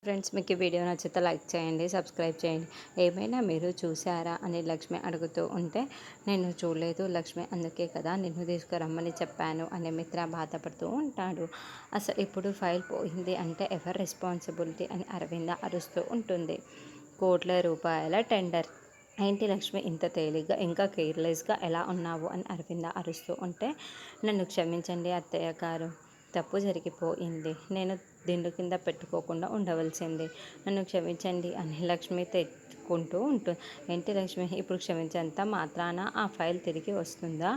Friends, మీకు ఈ video నచ్చితే లైక్ చేయండి, సబ్స్క్రైబ్ చేయండి. ఏమైనా మీరు చూసారా అని లక్ష్మి అడుగుతూ ఉంటే, నేను చూడలేదు లక్ష్మి, అందుకే కదా నిన్ను తీసుకురమ్మని చెప్పాను అని మిత్ర బాధపడుతూ ఉంటాడు. అసలు ఇప్పుడు ఫైల్ పోయింది అంటే ఎవరు రెస్పాన్సిబిలిటీ అని అరవింద అరుస్తూ ఉంటుంది. కోట్ల రూపాయల టెండర్, ఏంటి లక్ష్మి ఇంత తేలిగ్గా ఇంకా కేర్లెస్గా ఎలా ఉన్నావు అని అరవింద అరుస్తూ ఉంటే, నన్ను క్షమించండి అత్తయ్య గారు, తప్పు జరిగిపోయింది, నేను దిండు కింద పెట్టుకోకుండా ఉండవలసింది, నన్ను క్షమించండి అని లక్ష్మి తెచ్చుకుంటూ ఉంటుంది. ఏంటి లక్ష్మి, ఇప్పుడు క్షమించేంత మాత్రాన ఆ ఫైల్ తిరిగి వస్తుందా?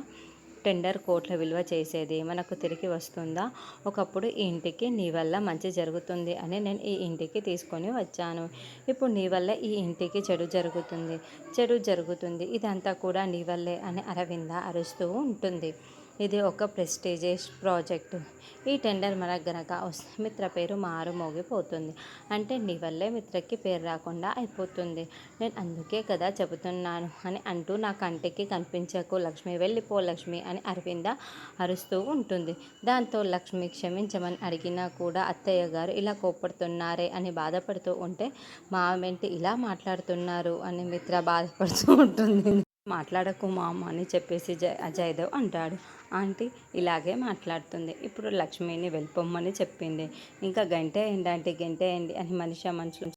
టెండర్ కోట్ల విలువ చేసేది మనకు తిరిగి వస్తుందా? ఒకప్పుడు ఈ ఇంటికి నీ వల్ల మంచి జరుగుతుంది అని నేను ఈ ఇంటికి తీసుకొని వచ్చాను. ఇప్పుడు నీ వల్ల ఈ ఇంటికి చెడు జరుగుతుంది, ఇదంతా కూడా నీ వల్లే అని అరవింద అరుస్తూ ఉంటుంది. ఇది ఒక ప్రెస్టీజియస్ ప్రాజెక్టు. ఈ టెండర్ మనకు గనక వస్తే మిత్ర పేరు మారుమోగిపోతుంది. అంటే నీ వల్లే మిత్రకి పేరు రాకుండా అయిపోతుంది. నేను అందుకే కదా చెబుతున్నాను అని అంటూ నా కంటికి కనిపించకు లక్ష్మి, వెళ్ళిపో లక్ష్మి అని అరవింద అరుస్తూ ఉంటుంది. దాంతో లక్ష్మి క్షమించమని అడిగినా కూడా అత్తయ్య గారు ఇలా కోపడుతున్నారే అని బాధపడుతూ ఉంటే, మా మెంటి ఇలా మాట్లాడుతున్నారు అని మిత్ర బాధపడుతూ ఉంటుంది. మాట్లాడకు మామ అని చెప్పేసి జయదేవ్ అంటాడు. ఆంటీ ఇలాగే మాట్లాడుతుంది, ఇప్పుడు లక్ష్మిని వెళ్ళిపోమ్మని చెప్పింది, ఇంకా గంటే ఏంటి ఆంటీ, గంటే ఏంటి అని మనిషి మనుషులు